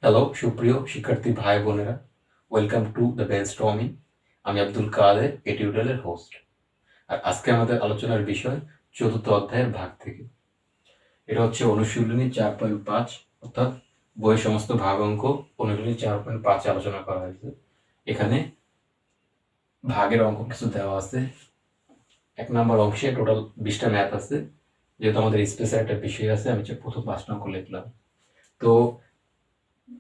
Hello সুপ্রিয় শিক্ষার্থী ভাই বোনেরা, ওয়েলকাম টু দ্য ব্রেনস্টর্মিং। আমি আব্দুল কাদের, এই টিউটোরিয়ালের হোস্ট। আর আজকে আমাদের আলোচনার বিষয় চতুর্থ অধ্যায়ের ভাগ থেকে। এটা হচ্ছে অনুশীলনী 4.5, অর্থাৎ বইয়ের সমস্ত ভাগ অঙ্ক অনুশীলনী 4.5 আলোচনা করা হয়েছে। এখানে ভাগের অঙ্ক কিছু দেওয়া আছে। 1 নম্বর অংশে টোটাল 20টা ম্যাথ আছে। যেহেতু আমাদের স্পেশাল একটা বিষয় আছে, আমি প্রথম 5টা অঙ্ক লিখলাম। তো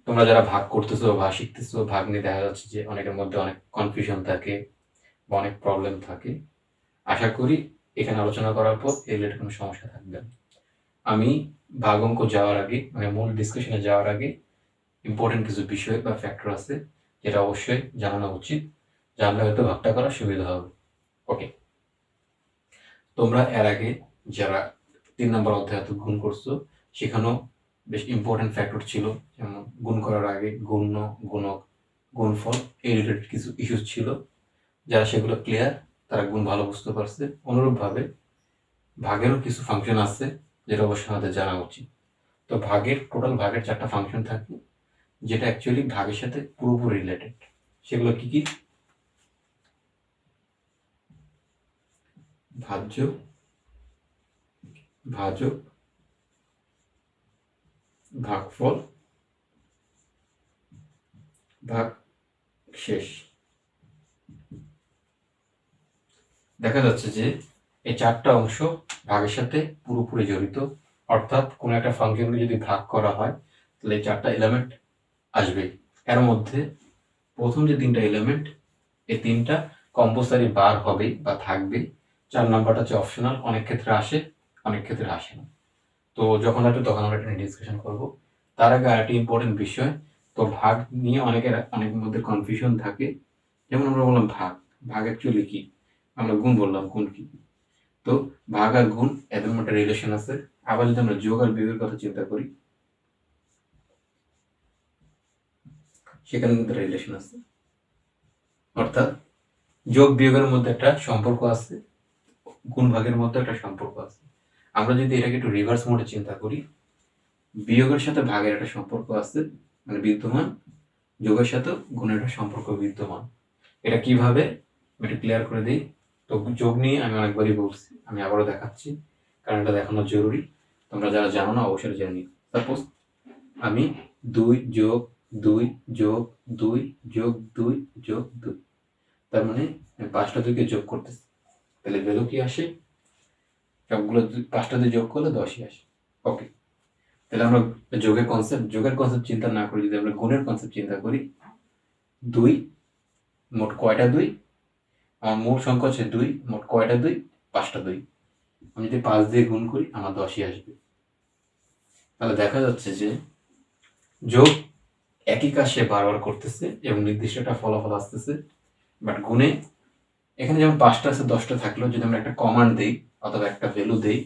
তোমরা যারা ভাগ করতেছো বা শিখতেছো, ভাগ নিয়ে দেখা যাচ্ছে যে অনেকের মধ্যে অনেক কনফিউশন থাকে বা অনেক প্রবলেম থাকে। আশা করি এখানে আলোচনা করার পর এই রিলেটেড কোনো সমস্যা থাকবে না। আমি ভাগ অঙ্ক যাওয়ার আগে, মানে মূল ডিসকাশনে যাওয়ার আগে ইম্পর্টেন্ট কিছু বিষয় বা ফ্যাক্টর আছে যেটা অবশ্যই জানানো উচিত, জানলে হয়তো ভাগটা করা সুবিধা হবে। ওকে, তোমরা এর আগে যারা 3 নম্বর অধ্যায়ে গুণ করছো, সেখানেও বেশ ইম্পর্টেন্ট ফ্যাক্টর ছিল, যেমন গুণ করার আগে গুণ্য, গুণক, গুণফল, এই রিলেটেড কিছু ইস্যুস ছিল। যারা সেগুলো ক্লিয়ার, তারা গুণ ভালো বুঝতে পারছে। অনুরূপভাবে ভাগেরও কিছু ফাংশন আছে যেটা অবশ্যই আমাদের জানা উচিত। তো টোটাল ভাগের 4টা ফাংশন থাকে, যেটা অ্যাকচুয়ালি ভাগের সাথে পুরোপুরি রিলেটেড। সেগুলো কি কি? ভাজ্য, ভাজক, ভাগফল, ভাগ শেষ। দেখা যাচ্ছে যে এই 4টা অংশ ভাগের সাথে পুরোপুরি জড়িত। অর্থাৎ কোনো একটা ফাংশনকে যদি ভাগ করা হয়, তাহলে এই 4টা এলিমেন্ট আসবে। এর মধ্যে প্রথম যে 3টা এলিমেন্ট, এই 3টা কম্পালসারি বার হবে বা থাকবে। 4 নাম্বারটা হচ্ছে অপশনাল, অনেক ক্ষেত্রে আসে, অনেক ক্ষেত্রে আসে না। তো যখন আসবে তখন আমরা এটা নিয়ে ডিসকাশন করব। তার আগে আরেকটি ইম্পর্টেন্ট বিষয়, তো ভাগ নিয়ে অনেকের মধ্যে কনফিউশন থাকে। যেমন আমরা বললাম ভাগ অ্যাকচুয়ালি কি, আমরা গুণ বললাম, গুণ কি। তো ভাগ আর গুণ এদের মধ্যে রিলেশন আছে। আবার যদি আমরা যোগ আর বিয়োগের কথা চিন্তা করি, সেখানে কিন্তু রিলেশন আছে। অর্থাৎ যোগ বিয়োগের মধ্যে একটা সম্পর্ক আছে, গুণ ভাগের মধ্যে একটা সম্পর্ক আছে। আমরা যদি এটাকে একটু রিভার্স মোডে চিন্তা করি, বিয়োগের সাথে ভাগের একটা সম্পর্ক আছে, মানে বিদ্যমান, যোগের সাথে গুণের একটা সম্পর্ক বিদ্যমান। এটা কিভাবে একটু ক্লিয়ার করে দিই। তো যোগ নিয়ে আমি অনেকবারই বলছি, আমি আবারও দেখাচ্ছি, কারণ এটা দেখানো জরুরি। তোমরা যারা জানো না অবশ্যই জেনে নিও। সাপোজ আমি 2 যোগ 2 যোগ 2 যোগ 2 যোগ 2, তার মানে আমি 5টা 2কে যোগ করতেছি। তাহলে ভ্যালু কি আসে? সবগুলো 5টা 2 যোগ করলে 10ই আসে। ওকে, তাহলে আমরা যোগের কনসেপ্ট চিন্তা না করি, যদি আমরা গুণের কনসেপ্ট চিন্তা করি, 2 মোট কয়টা 2? আমার মূল সংখ্যা হচ্ছে 2, মোট কয়টা 2? 5টা 2। আমি যদি 5 দিয়ে গুণ করি, আমার 10ই আসবে। তাহলে দেখা যাচ্ছে যে যোগ একই কাজ সে বারবার করতেছে এবং নির্দিষ্ট একটা ফলাফল আসতেছে। বাট গুণে এখানে যেমন 5টা আছে, 10টা থাকলেও যদি আমরা একটা কমান্ড দিই অথবা একটা ভ্যালু দেই,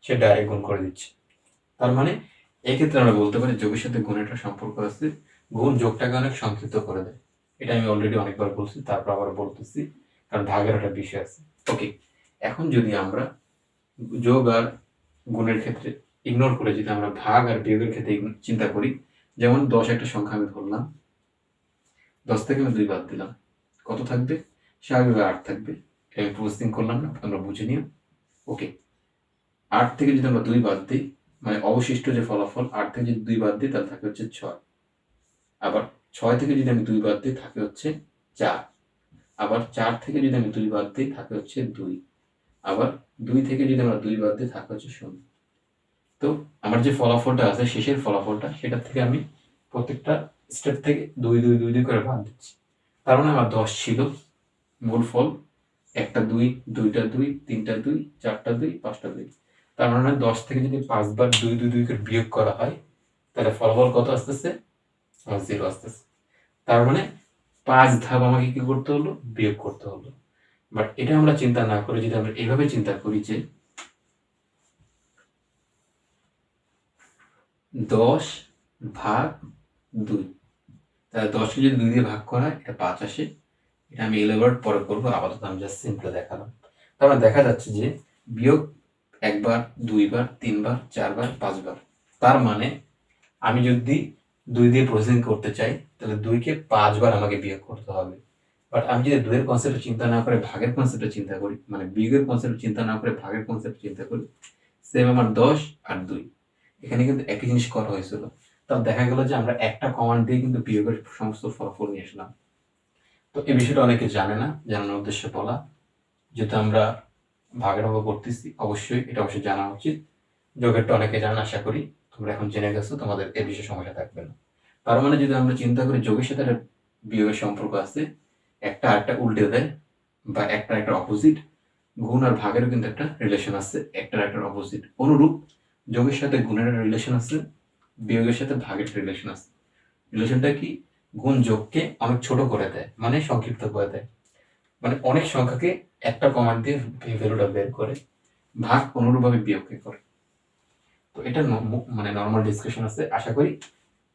সে ডাইরেক্ট গুণ করে দিচ্ছে। তার মানে এক্ষেত্রে আমরা বলতে পারি যোগের সাথে গুণের একটা সম্পর্ক আছে। গুণ যোগটাকে অনেক সংক্ষিপ্ত করে দেয়। এটা আমি অলরেডি অনেকবার বলছি, তারপর আবার বলতেছি, কারণ ভাগের একটা বিষয় আছে। ওকে, এখন যদি আমরা যোগ আর গুণের ক্ষেত্রে ইগনোর করে যদি আমরা ভাগ আর বিয়োগের ক্ষেত্রে চিন্তা করি, যেমন 10 একটা সংখ্যা আমি ধরলাম, 10 থেকে আমি 2 বাদ দিলাম, কত থাকবে? স্বাভাবিকভাবে 8 থাকবে। এটা আমি প্রসেসিং করলাম না, তোমরা বুঝে নিও। ওকে, 8 থেকে যদি আমরা 2 বাদ দিই, মানে অবশিষ্ট যে ফলাফল, 8 থেকে যদি 2 বাদ দিই, তাহলে থাকে হচ্ছে 6। আবার 6 থেকে যদি আমি 2 বাদ দিই, থাকে হচ্ছে 4। আবার 4 থেকে যদি আমি 2 বাদ দিই, থাকে হচ্ছে 2। আবার 2 থেকে যদি আমরা 2 বাদ দিই, থাকে হচ্ছে 0। তো আমার যে ফলাফলটা আছে, শেষের ফলাফলটা, সেটা থেকে আমি প্রত্যেকটা স্টেপ থেকে 2 2 2 2 করে বাদ দিচ্ছি। তার মানে আমার 10 ছিল মূল ফল, একটা 2, 2টা 2, 3টা 2, 4টা 2, 5টা 2। তার মানে 10 থেকে যদি 5 বার 2 2 2 করে বিয়োগ করা হয়, তাহলে ফলাফল কত আসতেছে? আমার 0 আসতেছে। তার মানে 5 ধাপ আমাকে কি করতে হলো? বিয়োগ করতে হলো। বাট এটা আমরা চিন্তা না করে যদি আমরা এভাবে চিন্তা করি যে 10 ভাগ 2, তাহলে 10কে যদি 2 দিয়ে ভাগ করা হয়, এটা 5 আসে। এটা আমি এলাবোরেট পরে করবো, আপাতত আমি জাস্ট সিম্পল দেখালাম। তার মানে দেখা যাচ্ছে যে বিয়োগ 1 বার, 2 বার, 3 বার, 4 বার, 5 বার। তার মানে আমি যদি 2 দিয়ে প্রসেসিং করতে চাই, তাহলে 2-কে 5 বার আমাকে বিয়োগ করতে হবে। বাট আমি যদি 2 এর কনসেপ্টে চিন্তা না করে ভাগের কনসেপ্টে চিন্তা করি, মানে বিয়োগের কনসেপ্টে চিন্তা না করে ভাগের কনসেপ্টে চিন্তা করি, সেম আমার 10 আর 2 এখানে কিন্তু একই জিনিস করা হয়েছিল। তাও দেখা গেল যে আমরা একটা কমান্ড দিয়ে কিন্তু বিয়োগের সমস্ত ফলাফল নিয়ে আসলাম। তো এই বিষয়টা অনেকে জানে না, জানানোর উদ্দেশ্যে বলা। যেহেতু আমরা ভাগের অঙ্ক করতেছি, অবশ্যই এটা অবশ্যই জানা উচিত। যোগেরটা অনেকে জানে, আশা করি তোমরা এখন জেনে গেছো, তোমাদের এ বিষয়ে সমস্যা থাকবে না। তার মানে যদি আমরা চিন্তা করি যোগের সাথে একটা বিয়োগের সম্পর্ক আছে, একটা আরেকটা উল্টে দেয় বা একটা একটা অপোজিট, গুণ আর ভাগেরও কিন্তু একটা রিলেশন আছে, একটা একটা অপোজিট। অনুরূপ যোগের সাথে গুণের একটা রিলেশন আছে, বিয়োগের সাথে ভাগের রিলেশন আছে। রিলেশনটা কি? গুণ যোগকে অনেক ছোট করে দেয়, মানে সংক্ষিপ্ত করে দেয়, মানে অনেক সংখ্যাকে একটা কমান্ড দিয়ে ভ্যালুটা বের করে, ভাগ অনুরূপভাবে বিয়োগকে করে। তো এটা মানে নর্মাল ডিসকাশন আছে, আশা করি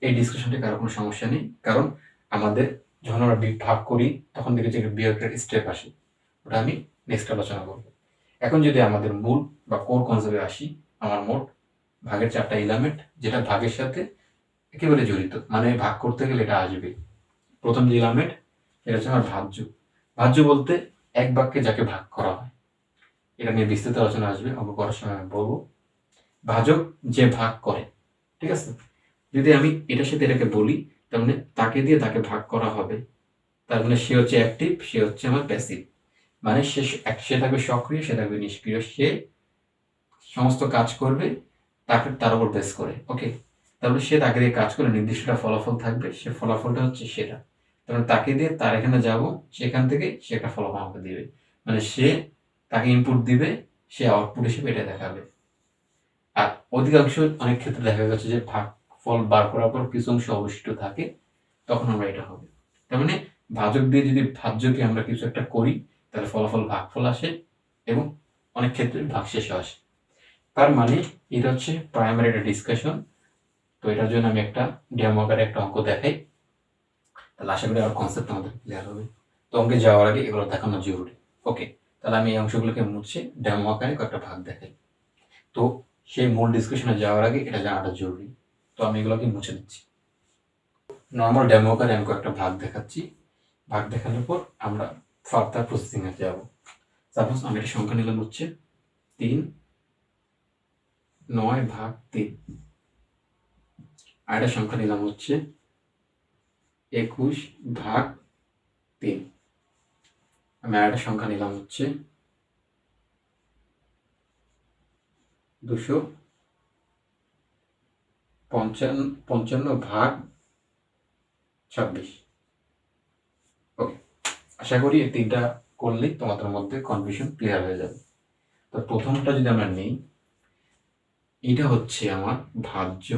এই ডিসকাশনটা কারো কোনো সমস্যা নেই। কারণ আমাদের যখন আমরা ভাগ করি তখন থেকে যে বিয়োগের স্টেপ আসে, ওটা আমি নেক্সট আলোচনা করবো। এখন যদি আমাদের মূল বা কোর কনসেপ্টে আসি, আমার মোট ভাগের 4টা এলিমেন্ট, যেটা ভাগের সাথে একেবারে জড়িত, মানে ভাগ করতে গেলে এটা আসবে। প্রথম যে এলিমেন্ট, এটা হচ্ছে আমার ভাজ্য। ভাজ্য বলতে এক বাক্যে যাকে ভাগ করা হয়, এটা নিয়ে বিস্তৃত আলোচনা আসবে, অঙ্ক করার সময় আমি বলবো। ভাজক যে ভাগ করে, ঠিক আছে? যদি আমি এটার সাথে এটাকে বলি, তার মানে তাকে দিয়ে তাকে ভাগ করা হবে, তার মানে সে হচ্ছে অ্যাক্টিভ, সে হচ্ছে আমার প্যাসিভ। মানে সে থাকবে সক্রিয়, সে থাকবে নিষ্ক্রিয়, সে সমস্ত কাজ করবে তার উপর বেস করে। ওকে, তারপরে সে তাকে দিয়ে কাজ করে নির্দিষ্টটা ফলাফল থাকবে, সে ফলাফলটা হচ্ছে সেটা। তারপরে তাকে দিয়ে তার এখানে যাব, সেখান থেকে সে একটা ফলাফল আমাকে দিবে, মানে সে তাকে ইনপুট দিবে, সে আউটপুট হিসেবে এটা দেখাবে। আর অধিকাংশ অনেক ক্ষেত্রে দেখা গেছে যে ভাগ ফল বার করার পর কিছু অংশ অবশিষ্ট থাকে, তখন আমরা এটা হবে। তার মানে ভাজক দিয়ে যদি ভাজ্যকে আমরা কিছু একটা করি, তাহলে ফলাফল ভাগফল আসে এবং অনেক ক্ষেত্রে ভাগশেষ আসে। তার মানে এটা হচ্ছে প্রাইমারি একটা ডিসকাশন। তো এটার জন্য আমি একটা ডেমো আকারে একটা অঙ্ক দেখাই, তাহলে আশা করি আমার কনসেপ্ট আমাদের ক্লিয়ার হবে। তো অঙ্কে যাওয়ার আগে এগুলো দেখানো জরুরি। ওকে, তাহলে আমি এই অংশগুলোকে মুছে ডেমো আকারে কয়েকটা ভাগ দেখাই। তো সেই মূল ডিসকাশনে যাওয়ার আগে এটা জানাটা জরুরি, তো আমি এগুলোকে মুছে দিচ্ছি। নর্মাল ডেমো আকারে আমি কয়েকটা ভাগ দেখাচ্ছি, ভাগ দেখানোর পর আমরা ফার্দার প্রসেসিংয়ে যাব। সাপোজ আমি একটা সংখ্যা নিলাম হচ্ছে 3, 9 ভাগ 3। আর একটা সংখ্যা নিলাম হচ্ছে 21 ভাগ 3। আমি আর একটা সংখ্যা নিলাম হচ্ছে 255 ভাগ 26। ওকে, আশা করি এই তিনটা করলেই তোমাদের মধ্যে কনফিউশন ক্লিয়ার হয়ে যাবে। তো প্রথমটা যদি আমরা নেই, এটা হচ্ছে আমার ভাজ্য,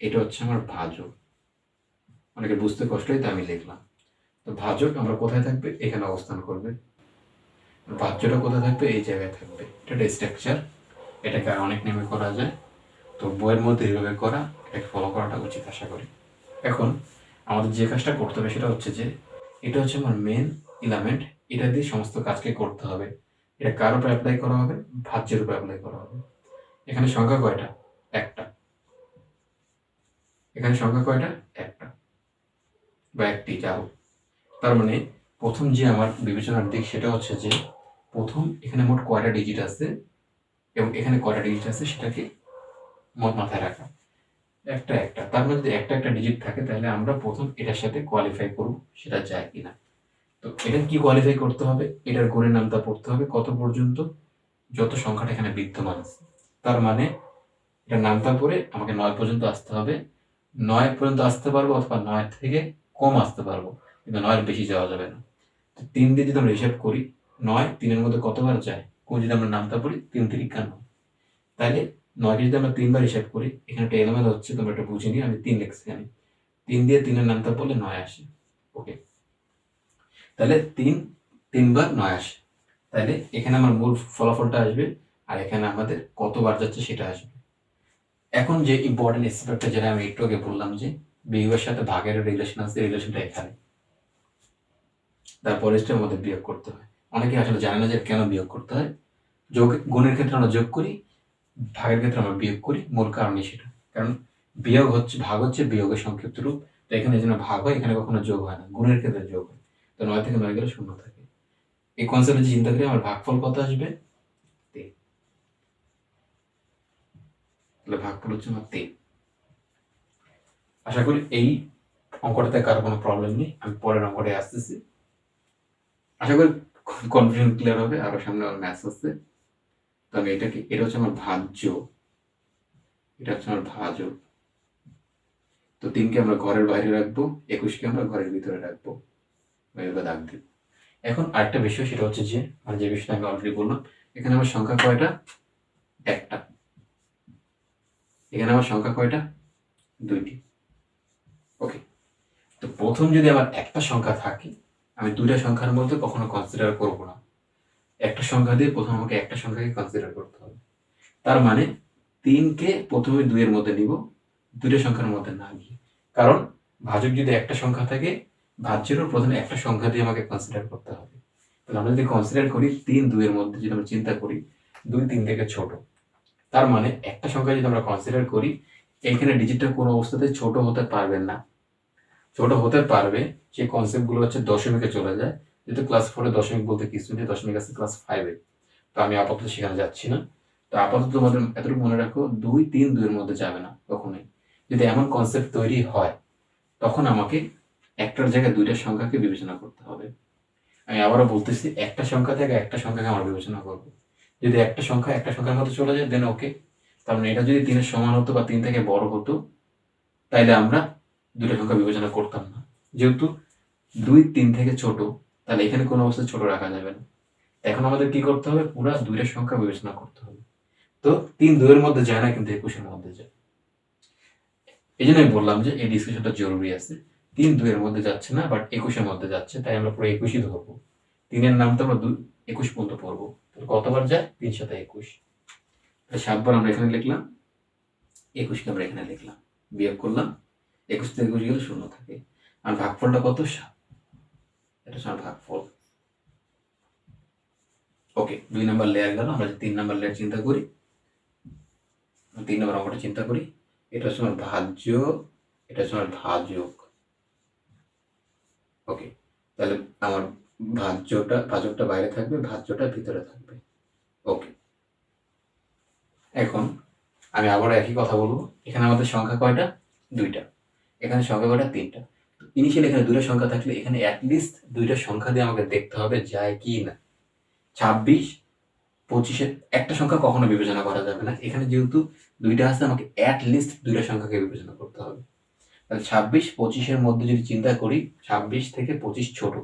এটা হচ্ছে আমার ভাজক। অনেকে বুঝতে কষ্ট হয়, তাই আমি লিখলাম। তো ভাজক আমরা কোথায় থাকবে, এখানে অবস্থান করবে। ভাজ্যটা কোথায় থাকবে, এই জায়গায় থাকবে। এটা একটা স্ট্রাকচার, এটাকে আর অনেক নেমে করা যায়। তো বইয়ের মধ্যে এইভাবে করা, এটাকে ফলো করাটা উচিত আশা করি। এখন আমাদের যে কাজটা করতে হবে সেটা হচ্ছে যে এটা হচ্ছে আমার মেন এলিমেন্ট, এটা দিয়ে সমস্ত কাজকে করতে হবে। এটা কার উপর অ্যাপ্লাই করা হবে, ভাজ্যের উপর অ্যাপ্লাই করা হবে। এখানে সংখ্যা কয়টা, একটা। এখানে সংখ্যা কয়টা, একটা বা একটি, যাও। তার মানে প্রথম যে আমার বিবেচনার দিক সেটা হচ্ছে যে প্রথম এখানে মোট কয়টা ডিজিট আছে এবং এখানে কয়টা ডিজিট আছে সেটাকে মোট মাথায় রাখা। একটা একটা, তার মধ্যে যদি একটা একটা ডিজিট থাকে তাহলে আমরা প্রথম এটার সাথে কোয়ালিফাই করব সেটা যায় কিনা। তো এটা কি কোয়ালিফাই করতে হবে, এটার গুণের নামটা পড়তে হবে কত পর্যন্ত, যত সংখ্যাটা এখানে বিদ্যমান আছে। তার মানে এটার নামটা পড়ে আমাকে 9 পর্যন্ত আসতে হবে। 9 পর্যন্ত আসতে পারবো অথবা 9 থেকে কম আসতে পারবো, কিন্তু 9 বেশি যাওয়া যাবে না। তো 3 দিয়ে যদি আমরা হিসাব করি, 9 3-এর মধ্যে কতবার যায়, কোন যদি আমরা নামটা পড়ি 3 3 9, তাহলে 9কে যদি আমরা 3 বার হিসাব করি, এখানে একটা এলোমেলো হচ্ছে, তোমরা একটা বুঝে নিও, আমি 3 লিখছি। আমি 3 দিয়ে 3-এর নামটা পড়লে 9 আসে। ওকে, তাহলে 3 বার 9 আসে, তাহলে এখানে আমার মূল ফলাফলটা আসবে আর এখানে আমাদের কতবার যাচ্ছে সেটা আসবে। এখন যে ইম্পর্টেন্ট স্টেপটা যেটা আমি একটু আগে বললাম যে বিয়োগের সাথে ভাগের রিলেশন আছে, রিলেশনটা এখানে। তারপরে স্টেপ আমাদের বিয়োগ করতে হয়। অনেকে আসলে জানে না যে কেন বিয়োগ করতে হয়। গুণের ক্ষেত্রে আমরা যোগ করি, ভাগের ক্ষেত্রে আমরা বিয়োগ করি, মূল কারণই সেটা। কারণ বিয়োগ হচ্ছে, ভাগ হচ্ছে বিয়োগের সংক্ষিপ্ত রূপ। তো এখানে যেন ভাগ হয়, এখানে কখনো যোগ হয় না, গুণের ক্ষেত্রে যোগ হয়। তো 9 থেকে 9 গেলে 0 থাকে। এই কনসেপ্টে চিন্তা করি আমার ভাগফল কত আসবে, 3। তাহলে ভাগফল হচ্ছে আমার 3। আশা করি এই অঙ্কটাতে কারো কোনো প্রবলেম নেই। আমি পরের অঙ্কটায় আসতেছি। আশা করি কনফিউশন ক্লিয়ার হবে। আরো সামনে আমার ম্যাথস আছে। তো আমি এটা হচ্ছে আমার ভাজ্য, এটা হচ্ছে আমার ভাজক। তো 3কে আমরা ঘরের বাইরে রাখবো, 21কে আমরা ঘরের ভিতরে রাখবো, এভাবে দাগ দিব। এখন আরেকটা বিষয়, সেটা হচ্ছে যে মানে যে বিষয়টা আমি অলরেডি বললাম, এখানে আমার সংখ্যা কয়টা, একটা। এখানে আমার সংখ্যা কয়টা, 2টি। ওকে, তো প্রথম যদি আমার একটা সংখ্যা থাকে, আমি 2টা সংখ্যার মধ্যে কখনো কনসিডার করব না। একটা সংখ্যা দিয়ে প্রথম আমাকে একটা সংখ্যাকে কনসিডার করতে হবে। তার মানে 3কে প্রথমে 2 এর মধ্যে নিব, 2টা সংখ্যার মধ্যে না গিয়ে। কারণ ভাজক যদি একটা সংখ্যা থাকে, ভাজ্যেরও প্রথমে একটা সংখ্যা দিয়ে আমাকে কনসিডার করতে হবে। তাহলে আমরা যদি কনসিডার করি 3 2 এর মধ্যে, যদি আমরা চিন্তা করি 2 3 থেকে ছোট, তার মানে একটা সংখ্যা যদি আমরা কনসিডার করি, এখানে ডিজিটটা কোনো অবস্থাতে ছোট হতে পারবে না। ছোট হতে পারবে সেই কনসেপ্টগুলো হচ্ছে দশমিকে চলে যায়। যেহেতু ক্লাস 4-এ দশমিক বলতে কিছু নেই, দশমিক আছে ক্লাস 5-এ। তো আমি আপাতত সেখানে যাচ্ছি না। তো আপাতত তোমাদের এতটুকু মনে রাখো, 2 3 2 এর মধ্যে যাবে না কখনোই। যদি এমন কনসেপ্ট তৈরি হয়, তখন আমাকে একটার জায়গায় 2টা সংখ্যাকে বিবেচনা করতে হবে। আমি আবারও বলতেছি, একটা সংখ্যা থেকে একটা সংখ্যাকে আমরা বিবেচনা করব। যদি একটা সংখ্যা একটা সংখ্যার মধ্যে চলে যায়, দেন ওকে। তার মানে এটা যদি 3-এর সমান হতো বা 3 থেকে বড় হতো, তাইলে আমরা 2টা সংখ্যা বিবেচনা করতাম না। যেহেতু 2 3 থেকে ছোট, তাহলে এখানে কোনো অবস্থায় ছোট রাখা যাবে না। এখন আমাদের কি করতে হবে, পুরা 2টা সংখ্যা বিবেচনা করতে হবে। তো 3 2 এর মধ্যে যায় না, কিন্তু 21-এর মধ্যে যায়। এই জন্য আমি বললাম যে এই ডিসকাশনটা জরুরি আছে। 3 2 এর মধ্যে যাচ্ছে না, বাট 21-এর মধ্যে যাচ্ছে, তাই আমরা পুরো 21ই ধরবো। 3-এর নাম তো আমরা 21 পর্যন্ত পড়বো। তাহলে কতবার যায়, 3 7 21। 7বার আমরা এখানে লিখলাম, 21কে আমরা এখানে লিখলাম, বিয়োগ করলাম, 21 থেকে 21 গেলে 0 থাকে। আর ভাগফলটা কত, 7। এটা হচ্ছে আমার ভাগফল। ওকে, 2 নাম্বার লেয়ার গেল। আমরা 3 নাম্বার লেয়ার চিন্তা করি, 3 নাম্বার অঙ্কটা চিন্তা করি। এটা হচ্ছে আমার ভাজ্য, এটা হচ্ছে আমার ভাজক। ওকে, তাহলে আমার ভাজকটা বাইরে থাকবে, ভাজ্যটা ভিতরে থাকবে। ওকে, এখন আমি আবার একই কথা বলবো। এখানে আমাদের সংখ্যা কয়টা, 2টা। এখানে সংখ্যা কয়টা, 3টা। ইনিশিয়ালি এখানে 2টা সংখ্যা থাকলে এখানে অ্যাটলিস্ট 2টা সংখ্যা দিয়ে আমাকে দেখতে হবে যায় কি না। 26 25-এর একটা সংখ্যা কখনো বিবেচনা করা যাবে না। এখানে যেহেতু 2টা আছে, আমাকে অ্যাটলিস্ট 2টা সংখ্যাকে বিবেচনা করতে হবে। তাহলে 26 25-এর মধ্যে যদি চিন্তা করি, 26 থেকে 25 ছোট,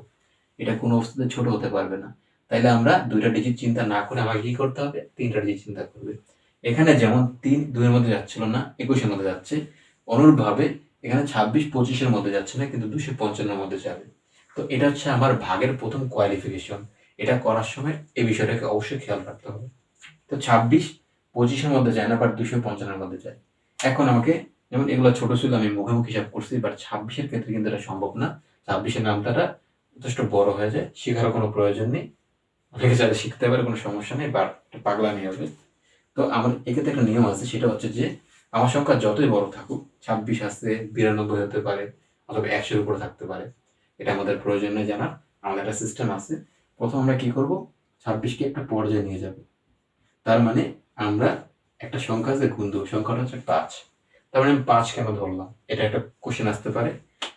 এটা কোনো অবস্থাতে ছোট হতে পারবে না। তাইলে আমরা 2টা ডিজিট চিন্তা না করে আমাকে কি করতে হবে, 3টা ডিজিট চিন্তা করবে। এখানে যেমন 3 2 এর মধ্যে যাচ্ছিল না, 21-এর মধ্যে যাচ্ছে, অনুরূপভাবে এখানে 26 25-এর মধ্যে যাচ্ছে না, কিন্তু 255-এর মধ্যে যাবে। তো এটা হচ্ছে আমার ভাগের প্রথম কোয়ালিফিকেশন। এটা করার সময় এই বিষয়টাকে অবশ্যই খেয়াল রাখতে হবে। তো 26 25-এর মধ্যে যায় না, বাট 255-এর মধ্যে যায়। এখন আমাকে, যেমন এগুলো ছোট ছিল আমি মুখে হিসাব করছি, বাট 26-এর ক্ষেত্রে কিন্তু এটা সম্ভব না। 26-এর নামটা যথেষ্ট বড় হয়ে যায়, শেখার কোনো প্রয়োজন নেই। অনেকে চাইলে শিখতে পারে, কোনো সমস্যা নেই, বাট পাগলামি হবে। তো আমার এক্ষেত্রে একটা নিয়ম আছে, সেটা হচ্ছে যে আমার সংখ্যা যতই বড় থাকুক, 26 আছে, 92 হতে পারে, অথবা 100-এর উপরে থাকতে পারে, এটা আমাদের প্রয়োজন নেই জানার। আমাদের একটা সিস্টেম আছে। প্রথম আমরা কি করব, 26-কে একটা পর্যায়ে নিয়ে যাব। তার মানে আমরা একটা সংখ্যা আছে গুণ দেবো, সংখ্যাটা হচ্ছে 5। তার মানে আমি 5 কেন ধরলাম, এটা একটা কোশ্চেন আসতে পারে।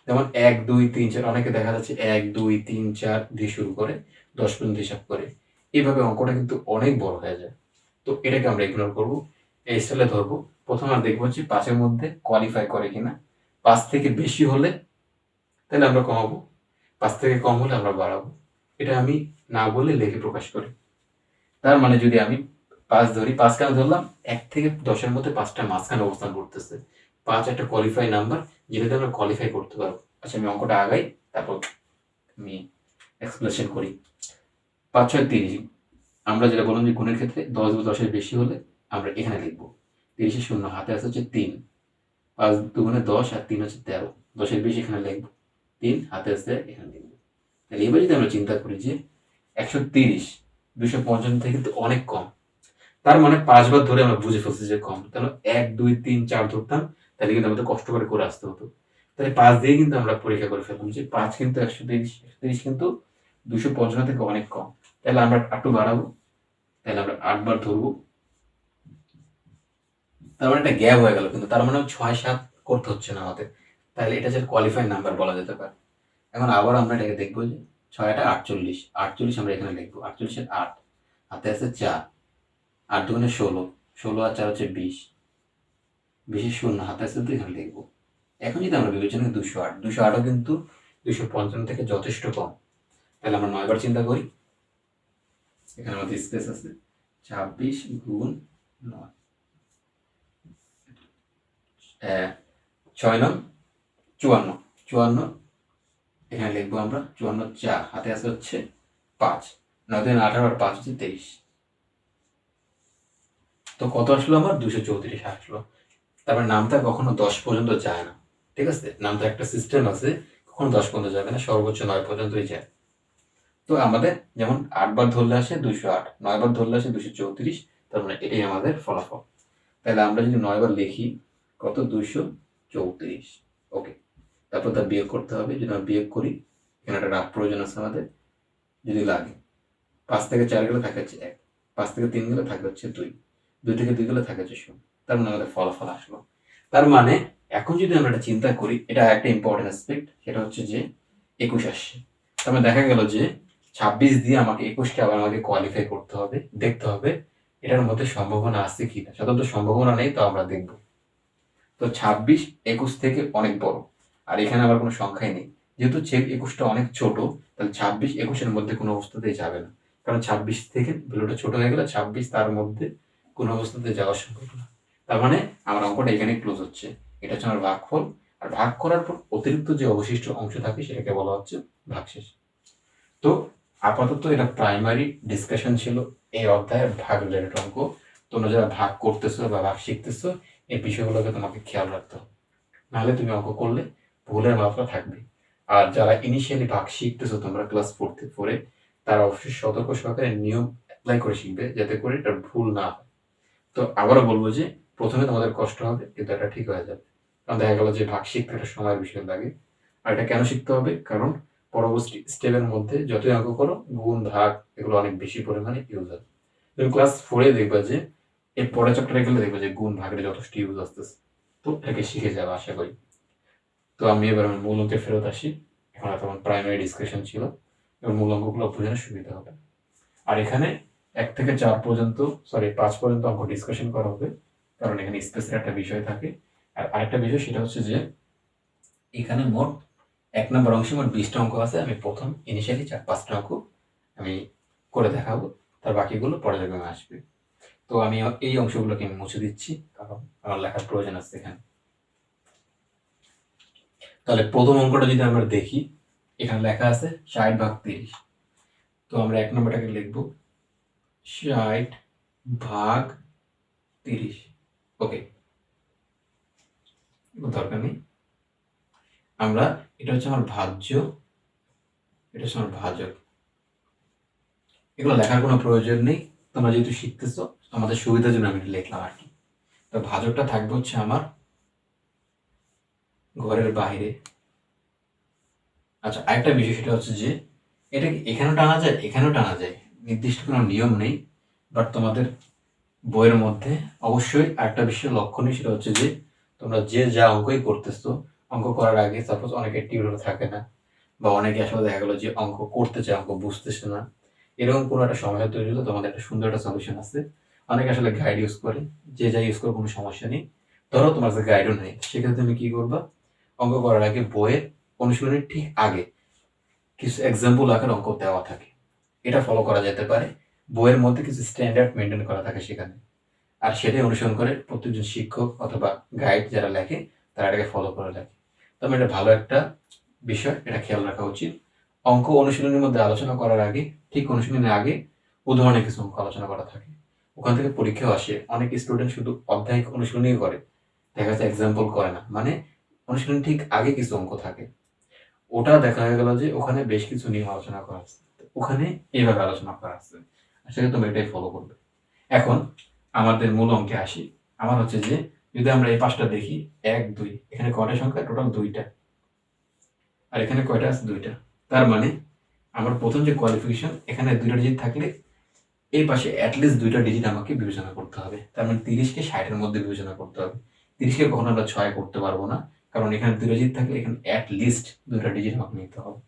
যেমন 1 2 3 4, অনেকে দেখা যাচ্ছে 1 2 3 4 দিয়ে শুরু করে 10 পর্যন্ত হিসাব করে। এইভাবে অঙ্কটা কিন্তু অনেক বড় হয়ে যায়। তো এটাকে আমরা ইগনোর করবো, এই স্টাইলে ধরবো। প্রথম আমরা দেখবো হচ্ছে 5-এর মধ্যে কোয়ালিফাই করে কিনা। 5 থেকে বেশি হলে তাহলে আমরা কমাবো, 5 থেকে কম হলে আমরা বাড়াবো। এটা আমি না বলে লিখে প্রকাশ করি। তার মানে যদি আমি 5 ধরি, 5 কেন ধরলাম, 1 থেকে 10-এর মধ্যে 5টা মাঝখানে অবস্থান করতেছে। 5 একটা কোয়ালিফাই নাম্বার, যেটাতে আমরা কোয়ালিফাই করতে পারবো। আচ্ছা, আমি অঙ্কটা আগাই, তারপর আমি এক্সপ্লেনেশন করি। 5 6 30, আমরা যেটা বললাম যে গুণের ক্ষেত্রে 10 বা 10-এর বেশি হলে আমরা এখানে লিখবো। 30-এর শূন্য, হাতে আছে হচ্ছে 3, 5 2 10 আর 3 হচ্ছে 13, 10-এর বেশি এখানে লিখবো, 3 হাতে আছে এখানে লিখবো। তাহলে এবার যদি আমরা চিন্তা করি যে 130 255 থেকে কিন্তু অনেক কম, তার মানে 5 বার ধরে আমরা বুঝে ফেলছি যে কম। তাহলে 1 2 3 4 ধরতাম, তাহলে কিন্তু আমাদের কষ্ট করে করে আসতে হতো। তাহলে 5 দিয়ে কিন্তু আমরা পরীক্ষা করে ফেললাম যে 5 কিন্তু 130 কিন্তু 255 থেকে অনেক কম। তাহলে আমরা একটু বাড়াবো, তাহলে আমরা 8 বার ধরবো। তার মানে একটা গ্যাপ হয়ে গেল, কিন্তু তার মানে 6-7 করতে হচ্ছে না আমাদের। তাহলে এটা যে কোয়ালিফাইং নাম্বার বলা যেতে পারে। এখন আবার আমরা এটাকে দেখবো যে 6 × 8 = 48 আমরা এখানে লিখবো। 48 এর 8 হাতে আছে 4, 8 × 2 = 16, 16 আর 4 হচ্ছে 20, 20 এর 0 হাতে আছে 2 এখানে লিখবো। এখন যদি আমরা বিবেচনা করি 208, 208ও কিন্তু 255 থেকে যথেষ্ট কম। তাহলে আমরা 9 বার চিন্তা করি। এখানে আমাদের স্পেস আছে 26 × 9, 6 × 9 = 54, 54 এখানে লিখবো আমরা 54 4 হাতে আছে হচ্ছে 5, 9 × 18 আর 5 হচ্ছে 23। তো কত আসলো আমার? 234 আসলো। তারপর নামটা কখনো 10 পর্যন্ত যায় না, ঠিক আছে? নামটা একটা সিস্টেম আছে, কখনো 10 পর্যন্ত যাবে না, সর্বোচ্চ 9 পর্যন্তই যায়। তো আমাদের যেমন 8 বার ধরলে আসে 208, 9 বার ধরলে আসে 234, তার মানে এটাই আমাদের ফলাফল। তাহলে আমরা যদি 9 বার লিখি কত? 234। ওকে, তারপর তার বিয়োগ করতে হবে। যদি আমরা বিয়োগ করি, এখানে একটা রাফ প্রয়োজন আছে আমাদের, যদি লাগে 5 থেকে 4 গেলে থাকে হচ্ছে 1, 5 থেকে 3 গেলে থাকে হচ্ছে 2, 2 থেকে 2 গেলে থাকে হচ্ছে 0। তার মানে আমাদের ফলাফল আসলো। তার মানে এখন যদি আমরা এটা চিন্তা করি, এটা একটা ইম্পর্টেন্ট অ্যাসপেক্ট, সেটা হচ্ছে যে 21 আসছে। তার মানে দেখা গেল যে 26 দিয়ে আমাকে 21কে আবার আমাকে কোয়ালিফাই করতে হবে, দেখতে হবে এটার মধ্যে সম্ভাবনা আছে কিনা। সাধারণত সম্ভাবনা নেই, তো আমরা দেখব। তো 26 21 থেকে অনেক বড়, আর এখানে আবার কোনো সংখ্যাই নেই। যেহেতু 21টা অনেক ছোট, তাহলে 26 21-এর মধ্যে কোনো অবস্থাতেই যাবে না, কারণ 26 থেকে ভ্যালুটা ছোট হয়ে গেলে 26 তার মধ্যে কোনো অবস্থাতে যাওয়া সম্ভব না। তার মানে আমার অঙ্কটা এখানে ক্লোজ হচ্ছে। এটা হচ্ছে আমার ভাগফল, আর ভাগ করার পর অতিরিক্ত যে অবশিষ্ট অংশ থাকে সেটাকে বলা হচ্ছে ভাগশেষ। তো আপাতত এটা প্রাইমারি ডিসকাশন ছিল এই অধ্যায়ের ভাগ রিলেটেড অঙ্ক। তোমরা যারা ভাগ করতেছো বা ভাগ শিখতেছো, এই বিষয়গুলোকে তোমাকে খেয়াল রাখতে হবে, নাহলে তুমি অঙ্ক করলে ভুলের মাত্রা থাকবে। আর যারা ইনিশিয়ালি ভাগ শিখতেছো তোমরা ক্লাস 4 তারা অবশ্যই সতর্ক সহকারে নিয়ম অ্যাপ্লাই করে শিখবে, যাতে করে এটা ভুল না হয়। তো আবারও বলবো যে প্রথমে তোমাদের কষ্ট হবে, কিন্তু এটা ঠিক হয়ে যাবে। কারণ দেখা গেল যে ভাগ শিখতে একটা সময়ের বিষয় লাগে। আর এটা কেন শিখতে হবে? কারণ পরবর্তী স্টেপের মধ্যে যতই অঙ্ক করো, গুণ ভাগ এগুলো অনেক বেশি পরিমাণে ইউজ হয়। তুমি ক্লাস 4 দেখবা যে এর পরের চ্যাপ্টারে গেলে দেখবা যে গুণ ভাগের যথেষ্ট ইউজ আসতেছে। তো এটাকে শিখে যাবে আশা করি। তো আমি এবার আমার মূল অঙ্কে ফেরত আসি। এখন তখন প্রাইমারি ডিসকাশন ছিল, এবার মূল অঙ্কগুলো বোঝানোর সুবিধা হবে। আর এখানে 1 থেকে 4 পর্যন্ত, 5 পর্যন্ত অঙ্ক ডিসকাশন করা হবে, কারণ এখানে স্পেসের একটা বিষয় থাকে। আর আরেকটা বিষয় সেটা হচ্ছে যে এখানে মোট 1 নম্বর অংশে মোট 20টা অঙ্ক আছে। আমি প্রথম ইনিশিয়ালি 4-5টা অঙ্ক আমি করে দেখাবো, তার বাকিগুলো পর্যায়ক্রমে আসবে। তো আমি এই অংশগুলোকে আমি মুছে দিচ্ছি, কারণ আমার লেখার প্রয়োজন আছে এখানে। তাহলে প্রথম অঙ্কটা যদি আমরা দেখি, এখানে লেখা আছে 60/30। তো আমরা 1 নম্বরটাকে লিখব 60/30। ওকে, দরকার নেই। আমরা এটা হচ্ছে আমার ভাজ্য, এটা হচ্ছে আমার ভাজক। এগুলো লেখার কোনো প্রয়োজন নেই, তোমরা যেহেতু শিখতেছো আমাদের সুবিধার জন্য আমি লিখলাম আর কি। তো ভাজকটা থাকবে হচ্ছে আমার ঘরের বাইরে। আচ্ছা, আরেকটা বিষয় সেটা হচ্ছে যে এটা কি এখানেও টানা যায়, এখানেও টানা যায়, নির্দিষ্ট কোনো নিয়ম নেই। বাট তোমাদের বইয়ের মধ্যে অবশ্যই আরেকটা বিষয় লক্ষণীয়, সেটা হচ্ছে যে তোমরা যে যা অঙ্কই করতেছো, অঙ্ক করার আগে সাপোজ অনেকের টিউটর থাকে না, বা অনেকে আসলে দেখা গেলো যে অঙ্ক করতে চায়, অঙ্ক বুঝতেছে না, এরকম কোনো একটা সমস্যা তৈরি হলে তোমাদের একটা সুন্দর একটা সলিউশন আছে। অনেকে আসলে গাইড ইউজ করে, যে যা ইউজ করে কোনো সমস্যা নেই। ধরো তোমার কাছে গাইডও নেই, সেক্ষেত্রে তুমি কি করবা? অঙ্ক করার আগে বইয়ের অনুশীলনের ঠিক আগে কিছু এক্সাম্পল আকার অঙ্ক দেওয়া থাকে, এটা ফলো করা যেতে পারে। বইয়ের মধ্যে কিছু স্ট্যান্ডার্ড মেনটেন করা থাকে সেখানে, আর সেটাই অনুসরণ করে প্রত্যেকজন শিক্ষক অথবা গাইড যারা লেখে তারা এটাকে ফলো করে লেখে। তবে এটা ভালো একটা বিষয়, এটা খেয়াল রাখা উচিত। অঙ্ক অনুশীলনের মধ্যে আলোচনা করার আগে, ঠিক অনুশীলনের আগে উদাহরণে কিছু অঙ্ক আলোচনা করা থাকে, ওখান থেকে পরীক্ষাও আসে। অনেক স্টুডেন্ট শুধু অধ্যায়িক অনুশীলনই করে, দেখা যাচ্ছে এক্সাম্পল করে না, মানে অনুশীলন ঠিক আগে কিছু অঙ্ক থাকে, ওটা দেখা গেল যে ওখানে বেশ কিছু নিয়ম আলোচনা করা আছে, ওখানে এইভাবে আলোচনা করা আছে, আসলে তুমি এটাই ফলো করবে। এখন আমাদের মূল অঙ্কে আসি। আমার হচ্ছে যে যদি আমরা এই পাঁচটা দেখি 1 2, এখানে কয়টা সংখ্যা? টোটাল 2টা, আর এখানে কয়টা আছে? 2টা। তার মানে আমার প্রথম যে কোয়ালিফিকেশন, এখানে 2টা ডিজিট থাকলে এই পাশে অ্যাটলিস্ট 2টা ডিজিট আমাকে বিবেচনা করতে হবে। তার মানে 30কে 60-এর মধ্যে বিবেচনা করতে হবে। 30কে কখনো আমরা 6 করতে পারবো না, কারণ এখানে 2টা ডিজিট থাকলে এখানে অ্যাটলিস্ট 2টা ডিজিট আমাকে নিতে হবে।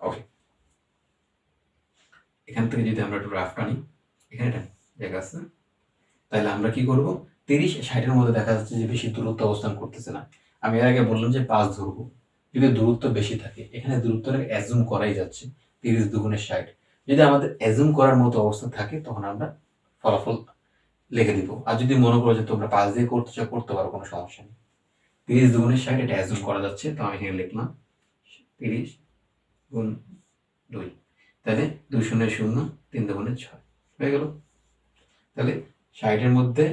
ওকে, এখান থেকে যদি আমরা একটু রাফ টানি, এখানে টানি, দেখা আছে? তাহলে আমরা কি করব? 30 60-এর মধ্যে দেখা যাচ্ছে যে বেশি দূরত্ব অবস্থান করতেছে না। আমি এর আগে বললাম যে 5 ধরবো। যদি দূরত্ব বেশি থাকে, এখানে দূরত্বটাকে অ্যাজুম করাই যাচ্ছে। 30 দুগুণে 60। যদি আমাদের অ্যাজুম করার মতো অবস্থা থাকে, তখন আমরা ফলাফল লিখে দিব। আর যদি মনে করো যে তোমরা 5 দিয়ে করতে চাও, করতে পারো, কোনো সমস্যা নেই। 30 দুগুণে 60, এটা অ্যাজুম করা যাচ্ছে, তো আমি এখানে লিখলাম 30 গুণ 2। তাহলে 2 শূন্য 0, 3 দুগুণে 6 হয়ে গেল। তাহলে 60-এর মধ্যে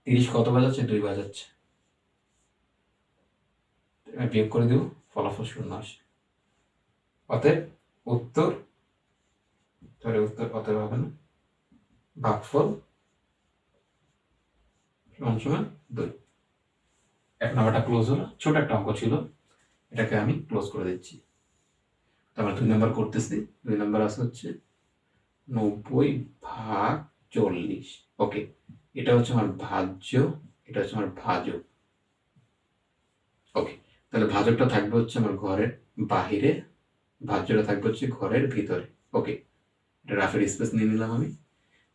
30 কত বাজাচ্ছে? 2 বাজাচ্ছে। আমি বিয়োগ করে দেব, ফলাফল 0 আসে। অতএব উত্তর অতএব হবে না, ভাগফল সমান 2। এক নাম্বারটা ক্লোজ হলো। ছোট একটা অঙ্ক ছিল, এটাকে আমি ক্লোজ করে দিচ্ছি। তারপর 2 নাম্বার করতেছি। 2 নাম্বার আছে হচ্ছে 90/40। ওকে, এটা হচ্ছে আমার ভাজ্য, এটা হচ্ছে আমার ভাজক। ওকে, তাহলে ভাজকটা থাকবে হচ্ছে আমার ঘরের বাহিরে, ভাজ্যটা থাকবে হচ্ছে ঘরের ভিতরে। ওকে, এটা রাফের স্পেস নিয়ে নিলাম আমি।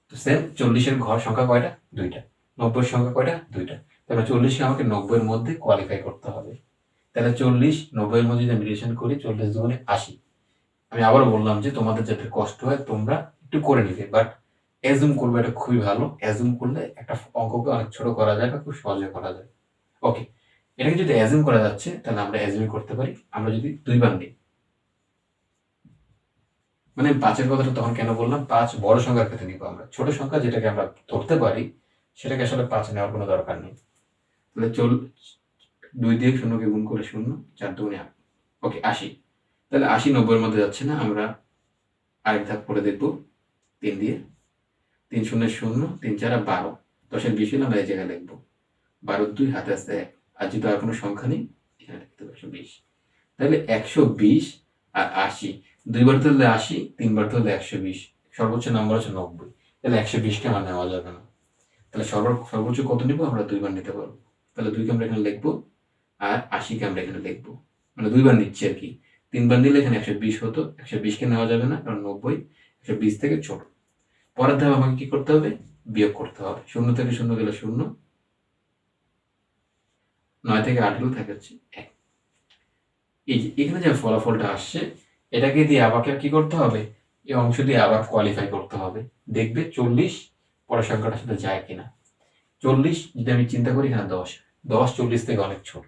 তো সেম 40-এর ঘর সংখ্যা কয়টা? 2টা। 90-এর সংখ্যা কয়টা? 2টা। তাহলে 40-কে আমাকে 90-এর মধ্যে কোয়ালিফাই করতে হবে। তাহলে 40 90-এর মধ্যে যদি আমি রিলেশন করি, 40 দুগুণে 80। আমি আবারও বললাম যে তোমাদের যাতে কষ্ট হয় তোমরা একটু করে নিবে, বাট অ্যাজুম করবে, এটা খুবই ভালো। অ্যাজুম করলে একটা অঙ্ককে অনেক ছোট করা যায় বা খুব সহজে করা যায়। ওকে, এটাকে যদি অ্যাজুম করা যাচ্ছে, তাহলে আমরা অ্যাজুম করতে পারি। আমরা যদি 2 বার নিই, মানে 5-এর কথাটা তখন কেন বললাম? 5 বড় সংখ্যার ক্ষেত্রে নিব। আমরা ছোট সংখ্যা যেটাকে আমরা ধরতে পারি, সেটাকে আসলে 5 নেওয়ার কোনো দরকার নেই। তাহলে 2 দিয়ে 0কে গুণ করে 0, 4 দুগুণে 8। ওকে, 80। তাহলে 80 90-এর মধ্যে যাচ্ছে না, আমরা আরেক ধাপ করে দেখব 3 দিয়ে। 3 0 0, 3 4 12। 10-এর 20 হলে আমরা এই জায়গায় লিখবো 12 2, হাতে আসতে 1। আর যেহেতু আর কোনো সংখ্যা নেই, এখানে লিখতে হবে 120। তাহলে 120 আর 80, 2 বার ধরলে 80, 3 বার ধরলে 120, সর্বোচ্চ নাম্বার হচ্ছে 90। তাহলে 120-কে আমার নেওয়া যাবে না। তাহলে সর্বোচ্চ কত নিব? আমরা 2 বার নিতে পারবো। তাহলে 2-কে আমরা এখানে লিখবো, আর 80-কে আমরা এখানে লিখবো। মানে 2 বার নিচ্ছি আর কি। 3 বার নিলে এখানে 120 হতো। 120-কে নেওয়া যাবে না, কারণ 90 120 থেকে ছোট। পরের ধাপ আমাকে কি করতে হবে? বিয়োগ করতে হবে। 0 থেকে 0 গেলে 0, 9 থেকে 8 গেলে থাকে হচ্ছে 1। এই যে এখানে যে ফলাফলটা আসছে, এটাকে দিয়ে আবার কি করতে হবে? এই অংশ দিয়ে আবার কোয়ালিফাই করতে হবে। দেখবে 40 পরের সংখ্যাটার সাথে যায় কিনা। 40 যদি আমি চিন্তা করি, এখানে 10 40 থেকে অনেক ছোট।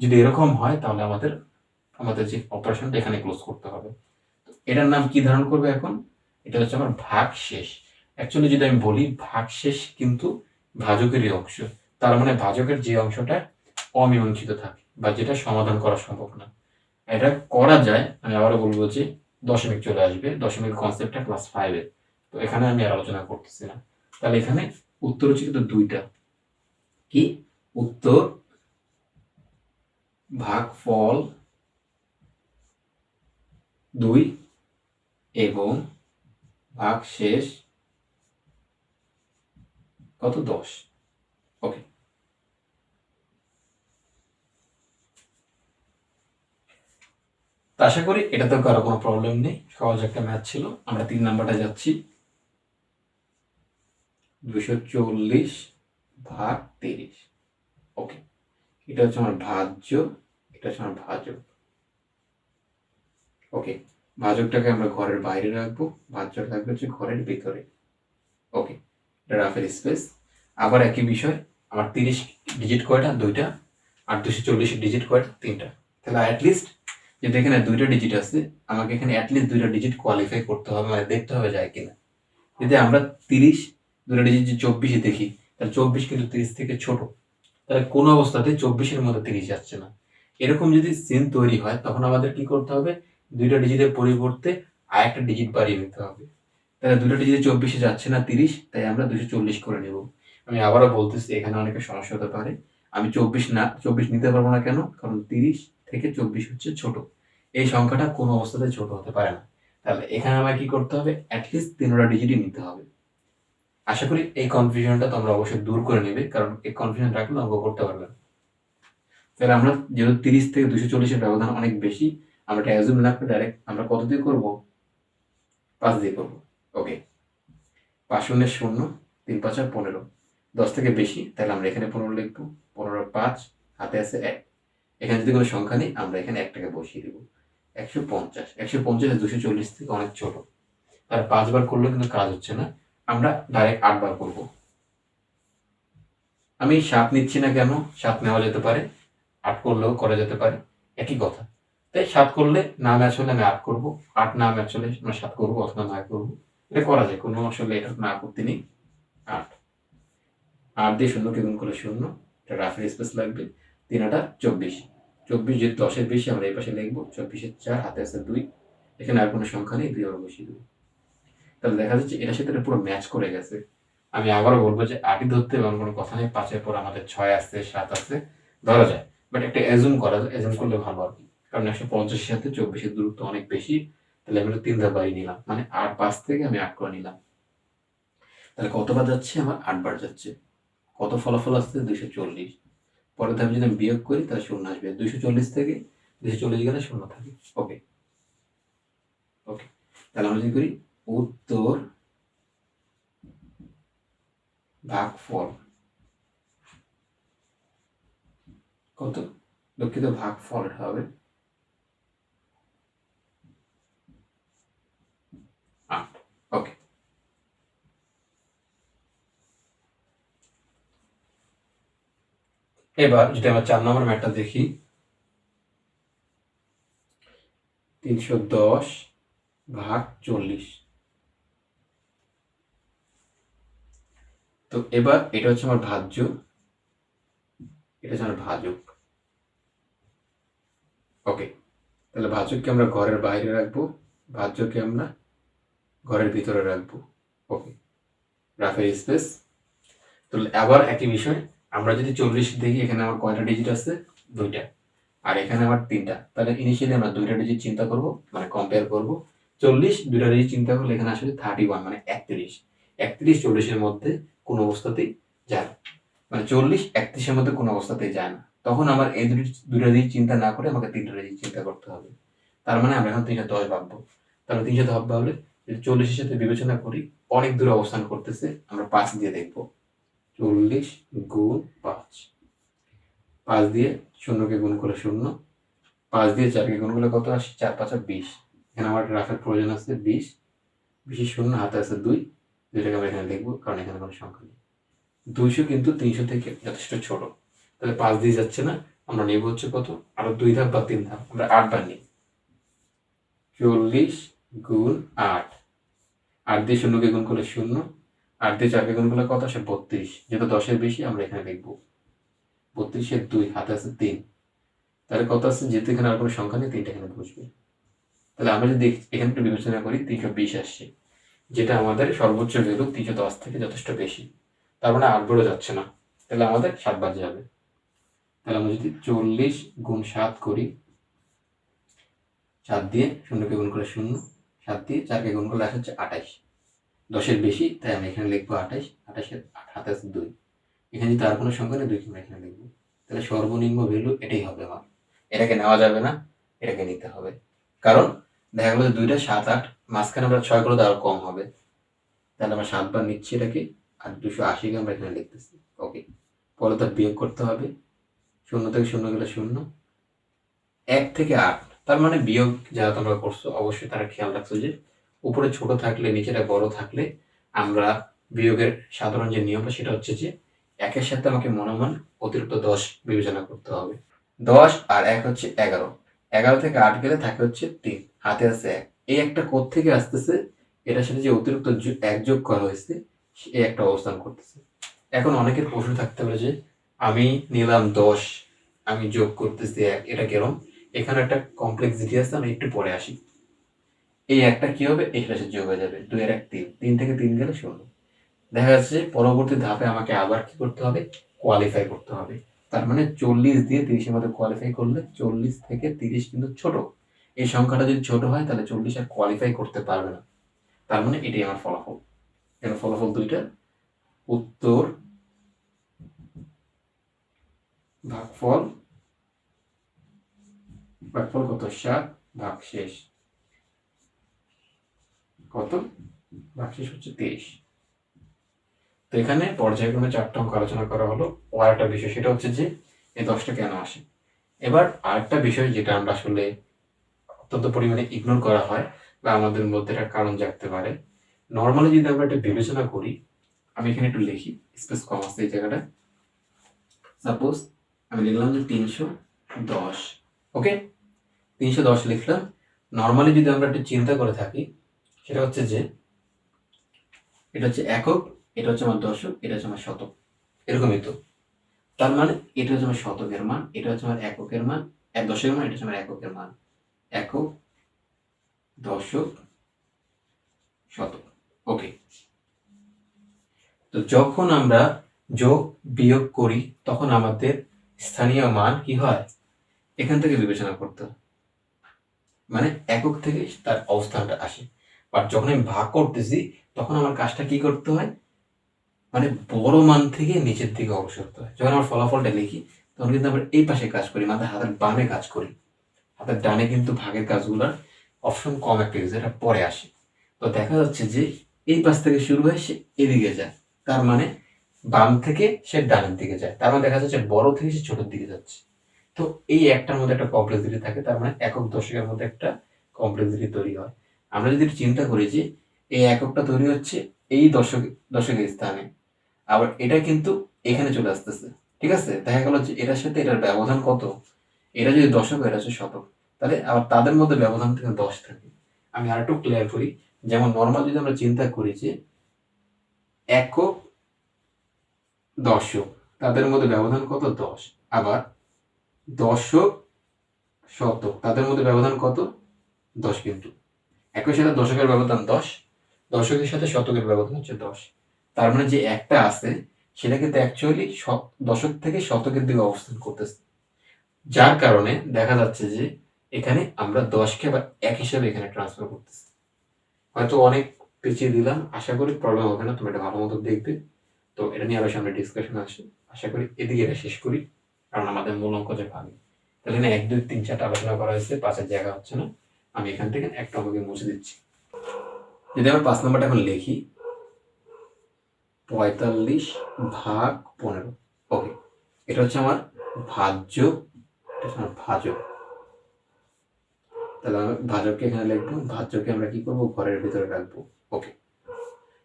যদি এরকম হয়, তাহলে আমাদের যে অপারেশনটা এখানে ক্লোজ করতে হবে। এটার নাম কি ধারণ করবে এখন? এটা হচ্ছে আমার ভাগ শেষ। অ্যাকচুয়ালি যদি আমি বলি, ভাগ শেষ কিন্তু ভাজকেরই অংশ। তার মানে ভাজকের যে অংশটা অমীমাংসিত থাকে বা যেটা সমাধান করা সম্ভব না, এটা করা যায়। আমি আবারও বলবো যে দশমিক চলে আসবে। দশমিক কনসেপ্টটা ক্লাস 5-এর, তো এখানে আমি আর আলোচনা করতেছি না। তাহলে এখানে উত্তর হচ্ছে কিন্তু 2টা। কি উত্তর? ভাগফল 2 এবং ভাগ শেষ কত? 10। ওকে, আশা করি এটাতে কারো কোনো প্রবলেম নেই। সহজ একটা ম্যাথ ছিল। আমরা 3 নাম্বারটা যাচ্ছি। 240/30। ওকে, এটা হচ্ছে আমার ভাজ্য, এটা হচ্ছে আমার ভাজক। ওকে, ভাজকটাকে আমরা ঘরের বাইরে রাখবো, ভাজ্যটা থাকবে হচ্ছে ঘরের ভিতরে। ওকে, এটা রাফের স্পেস। আবার একই বিষয়, আমার 30 ডিজিট কয়টা? 2টা। আর 240 ডিজিট কয়টা? 3টা। তাহলে অ্যাটলিস্ট যেহেতু এখানে 2টা ডিজিট আছে, আমাকে এখানে অ্যাটলিস্ট 2টা ডিজিট কোয়ালিফাই করতে হবে, মানে দেখতে হবে যায় কিনা। যদি আমরা 30 2টা ডিজিট যে 24 দেখি, তাহলে 24 কিন্তু 30 থেকে ছোট। তাহলে কোনো অবস্থাতে 24-এর মধ্যে 30 যাচ্ছে না। এরকম যদি সিন তৈরি হয়, তখন আমাদের কি করতে হবে? 2টা ডিজিটের পরিবর্তে আরেকটা ডিজিট বাড়িয়ে নিতে হবে। তাহলে 2টা ডিজিটে 24-এ যাচ্ছে না 30, তাই আমরা 240 করে নেব। আমি আবারও বলতেছি, এখানে অনেকের সমস্যা হতে পারে। আমি 24 নিতে পারবো না কেন? কারণ 30 থেকে 24 হচ্ছে ছোট। এই সংখ্যাটা কোনো অবস্থাতে ছোট হতে পারে না। তাহলে এখানে আমায় কি করতে হবে? এটলিস্ট 3টা ডিজিটই নিতে হবে। আশা করি এই কনফিউশনটা তোমরা অবশ্যই দূর করে নেবে, কারণ এই কনফিউশন রাখলে অঙ্ক করতে পারবে না। তাহলে আমরা যেহেতু 30 থেকে 240 এর ব্যবধান অনেক বেশি, আমরা এটা অ্যাজিউম না করে ডাইরেক্ট আমরা কত দিয়ে করব? 5 দিয়ে করব। ওকে, 5 শূন্যে 0, 3 5 15, 10 থেকে বেশি, তাহলে আমরা এখানে 15 লিখবো। 15 5, হাতে আছে 1। এখানে যদি কোনো সংখ্যা নেই, আমরা এখানে 1টাকে বসিয়ে দিব। 150 240 থেকে অনেক ছোট, তার 5 বার করলেও কিন্তু কাজ হচ্ছে না, আমরা ডাইরেক্ট 8 বার করব। আমি 7 নিচ্ছি না কেন? 7 নেওয়া যেতে পারে, 8 করলেও করা যেতে পারে, একই কথা। তাই 7 করলে না ম্যাচ হলে আমি 8 করব, 8 না ম্যাচ হলে আমরা 7 করব অথবা 9 করব। এটা করা যায়, কোনো আসলে এটা না করতে নেই। 8 8 দিয়ে 0কে গুণ করলে 0, এটা রাফের স্পেস লাগবে। 3 8 24, 24 যদি 10 এর বেশি আমরা এই পাশে লিখবো। 24 4, হাতে আছে 2, এখানে আর কোনো সংখ্যা নেই, 2 আমরা বসিয়ে দেবো। তাহলে দেখা যাচ্ছে এটার সাথে এটা পুরো ম্যাচ করে গেছে। আমি আবারও বলবো যে 8ই ধরতে হবে এমন কোনো কথা নেই, 5 এর পর আমাদের 6 আছে, 7 আছে, ধরা যায়। বাট একটা অ্যাজুম করা যায়, অ্যাজুম করলে ভালো আর কি। কারণ 150 এর সাথে 24 এর দূরত্ব অনেক বেশি, তাহলে আমি 3 ধাপ বাড়িয়ে নিলাম, মানে 8 5 থেকে আমি 8 করে নিলাম। তাহলে কতবার যাচ্ছে? আমার 8 বার যাচ্ছে। কত ফলাফল আসছে? 240। পরের ধাপে যদি আমি বিয়োগ করি তাহলে 0 আসবে। 240 থেকে 240 গেলে 0 থাকে। ওকে ওকে, তাহলে আমরা যদি করি উত্তর ভাগফল কত? দুঃখিত, ভাগফল হবে 8। ওকে, এবার যদি আমরা 4 নম্বর ম্যাথটা দেখি, 310 ভাগ 40। তো এবার এটা হচ্ছে আমার ভাজ্য, এটা হচ্ছে আমার ভাজক। ওকে, তাহলে ভাজককে আমরা ঘরের বাইরে রাখবো, ভাজ্যকে আমরা ঘরের ভিতরে রাখবো। ওকে, রাফের স্পেস। তো আবার একই বিষয়, আমরা যদি 40 দেখি, এখানে আমার কয়টা ডিজিট আছে? 2টা, আর এখানে আমার 3টা। তাহলে ইনিশিয়ালি আমরা 2টা ডিজিট চিন্তা করব, মানে কম্পেয়ার করব। 40 2টা ডিজিট চিন্তা করলে এখানে আসলে 31, মানে 31। 31 40 এর মধ্যে কোনো অবস্থাতেই যায় না, মানে 40 31 এর মধ্যে কোনো অবস্থাতেই যায় না। তখন আমার এই দুটা ডিজিট চিন্তা না করে আমাকে 3টা ডিজিট চিন্তা করতে হবে। তার মানে আমরা এখন 310 ভাববো। তাহলে 310 ভাবলে যদি 40 এর সাথে বিবেচনা করি, অনেক দূরে অবস্থান করতেছে, আমরা 5 দিয়ে দেখবো। 40 গুণ 5, 5 দিয়ে 0কে গুণ করে 0, 5 দিয়ে 4কে গুণ করলে কত আসে? 4 5 20। এখানে আমার রাফের প্রয়োজন আছে 20, 20 শূন্য, হাতে আছে 2, 2টাকে আমরা এখানে লিখবো কারণ এখানে কোনো সংখ্যা নেই। 200 কিন্তু 300 থেকে যথেষ্ট ছোট, তাহলে 5 দিয়ে যাচ্ছে না, আমরা নেব হচ্ছে কত? আরো 2 ধাপ বা 3 ধাপ, আমরা 8 বার নিই। 40 গুণ 8, 8 দিয়ে 0কে গুণ করলে 0, 8 দিয়ে 4কে গুণ করলে কত আসে? 32। যেহেতু 10 এর বেশি আমরা এখানে লিখবো। 32 এর 2, হাতে আছে 3, তাহলে কত আছে? যেহেতু এখানে আর কোনো সংখ্যা নেই, 3টা এখানে বসবে। তাহলে আমরা যদি এখানে একটু বিবেচনা করি, 320 আসছে, যেটা আমাদের সর্বোচ্চ ভ্যালু 310 থেকে যথেষ্ট বেশি, তার মানে 8 বারও যাচ্ছে না, তাহলে আমাদের 7 বার যাবে। তাহলে আমরা যদি 40 গুণ 7 করি, 7 দিয়ে 0কে গুণ করলে 0, 7 দিয়ে 4কে গুণ করলে আসে হচ্ছে 28। 10 এর বেশি, তাই আমরা এখানে লিখবো 28, 28 এর 8, হাতে আছে 2, এখানে যদি আর কোনো সংখ্যা নেই, 2কে আমরা এখানে লিখবো। তাহলে সর্বনিম্ন ভ্যালু এটাই হবে আমার, এটাকে নেওয়া যাবে না, এটাকে নিতে হবে। কারণ দেখা গেলো যে 2টা 7 8, মাঝখানে আমরা 6 করলে আরো কম হবে, তাহলে আমরা 7 বার নিচ্ছি এটাকে, আর 280কে আমরা এখানে লিখতেছি। ওকে, পরে তার বিয়োগ করতে হবে, 0 থেকে 0 গেলে 0, 1 থেকে 8, তার মানে বিয়োগ যারা তোমরা করছো অবশ্যই তারা খেয়াল রাখছো যে উপরে ছোট থাকলে নিচেটা বড় থাকলে আমরা বিয়োগের সাধারণ যে নিয়মটা সেটা হচ্ছে যে 1-এর সাথে আমাকে মনে অতিরিক্ত 10 বিবেচনা করতে হবে। 10 আর 1 হচ্ছে 11, 11 থেকে 8 গেলে থাকে হচ্ছে 3, হাতে আছে 1। এই একটা কোথ থেকে আসতেছে? এটার সাথে যে অতিরিক্ত 1 যোগ করা হয়েছে, এই একটা অবস্থান করতেছে। এখন অনেকের প্রশ্ন থাকতে পারে যে আমি নিলাম 10, আমি যোগ করতেছি 1, এটা কেরম? এখানে একটা কমপ্লেক্সিটি আছে, আমি একটু পরে আসি। এই একটা কি হবে? এটার সাথে যোগ হয়ে যাবে, 2 এর 1 3, 3 থেকে 3 গেলে 0। দেখা যাচ্ছে পরবর্তী ধাপে আমাকে আবার কি করতে হবে? কোয়ালিফাই করতে হবে। তার মানে 40 দিয়ে 30 এর মধ্যে কোয়ালিফাই করলে 40 থেকে 30 কিন্তু ছোট। এই সংখ্যাটা যদি ছোট হয় তাহলে 40 আর কোয়ালিফাই করতে পারবে না। তার মানে এটাই আমার ফলাফল। এর ফলাফল দুইটা, উত্তর ভাগফল কত, 7 ভাগশেষ কত, ভাগশেষ হচ্ছে 23। তো এখানে পর্যায়ক্রমে 4টা অঙ্ক আলোচনা করা হলো। ও আরেকটা বিষয়, সেটা হচ্ছে যে এই 10টা কেন আসে। এবার আরেকটা বিষয় যেটা আমরা আসলে অত্যন্ত পরিমাণে ইগনোর করা হয় বা আমাদের মধ্যে একটা কারণ জাগতে পারে, নর্মালি যদি আমরা একটা বিবেচনা করি, আমি এখানে একটু লিখি, স্পেস কম আছে এই জায়গাটা। সাপোজ আমি লিখলাম যে 310, ওকে, 310 লিখলাম। নর্মালি যদি আমরা একটু চিন্তা করে থাকি, সেটা হচ্ছে যে এটা হচ্ছে একক, এটা হচ্ছে আমার দশক, এটা হচ্ছে আমার শতক, এরকমই তো। তার মানে এটা হচ্ছে আমার শতকের মান, এটা হচ্ছে আমার এককের মান, দশকের মান, এটা হচ্ছে আমার এককের মান, একক, দশক, শতক, ওকে। তো যখন আমরা যোগ বিয়োগ করি তখন আমাদের স্থানীয় মান কি হয়, এখান থেকে বিবেচনা করতে হয়, মানে একক থেকে তার অবস্থানটা আসে। বাট যখন আমি ভাগ করতেছি তখন আমার কাজটা কি করতে হয়, মানে বড় মান থেকে নিচের দিকে অগ্রসর হতে হয়। যখন আমার ফলাফলটা লিখি তখন কিন্তু আমরা এই পাশে কাজ করি, মানে হাতের বামে কাজ করি। হাতের ডানে কিন্তু ভাগের কাজগুলোর অপশন কম একটা ইউজ, এটা পরে আসে। তো দেখা যাচ্ছে যে এই পাশ থেকে শুরু হয়ে সে এদিকে যায়, তার মানে বাম থেকে সে ডানের দিকে যায়, তার মানে দেখা যাচ্ছে বড় থেকে সে ছোটের দিকে যাচ্ছে। তো এই একটার মধ্যে একটা কমপ্লেক্সিটি থাকে, তার মানে একক দশকের মধ্যে একটা কমপ্লেক্সিটি তৈরি হয়। আমরা যদি চিন্তা করি যে এই এককটা তৈরি হচ্ছে এই দশকের স্থানে, আবার এটা কিন্তু এখানে চলে আসতেছে, ঠিক আছে, দেখা গেল যে এটার সাথে এটার ব্যবধান কত, এটা যদি দশক, এটা হচ্ছে শতক, তাহলে আবার তাদের মধ্যে ব্যবধান থেকে 10 থাকে। আমি আর একটু ক্লিয়ার করি, যেমন নর্মাল যদি আমরা চিন্তা করি যে একক, দশক, তাদের মধ্যে ব্যবধান কত, 10, আবার দশক, শতক, তাদের মধ্যে ব্যবধান কত, 10, কিন্তু একই সাথে দশকের ব্যবধান 10, দশকের সাথে শতকের ব্যবধান হচ্ছে 10। তার মানে যে একটা আছে সেটা কিন্তু অ্যাকচুয়ালি দশক থেকে শতকের দিকে অবস্থান করতেছে, যার কারণে দেখা যাচ্ছে যে এখানে আমরা 10কে আবার এক হিসাবে এখানে ট্রান্সফার করতেছি। হয়তো অনেক পেঁচিয়ে দিলাম, আশা করি প্রবলেম হবে না, তুমি এটা ভালো মতো দেখবে। তো এটা নিয়ে আরো সামনে ডিসকাশন আসে, আশা করি এদিকে এটা শেষ করি, কারণ আমাদের মূল অঙ্ক যে ভাগে। তাহলে এখানে 1, 2, 3, 4টা আলোচনা করা হয়েছে, 5-এর জায়গা হচ্ছে না, আমি এখান থেকে একটা অঙ্ককে মুছে দিচ্ছি। যদি আমরা 5 নম্বরটা এখন লিখি, 45 ভাগ 15, ওকে, এটা হচ্ছে আমার ভাজ্য, এটা হচ্ছে আমার ভাজক। তাহলে আমি ভাজককে এখানে লিখবো, ভাজ্যকে আমরা কি করবো, ঘরের ভিতরে রাখবো, ওকে।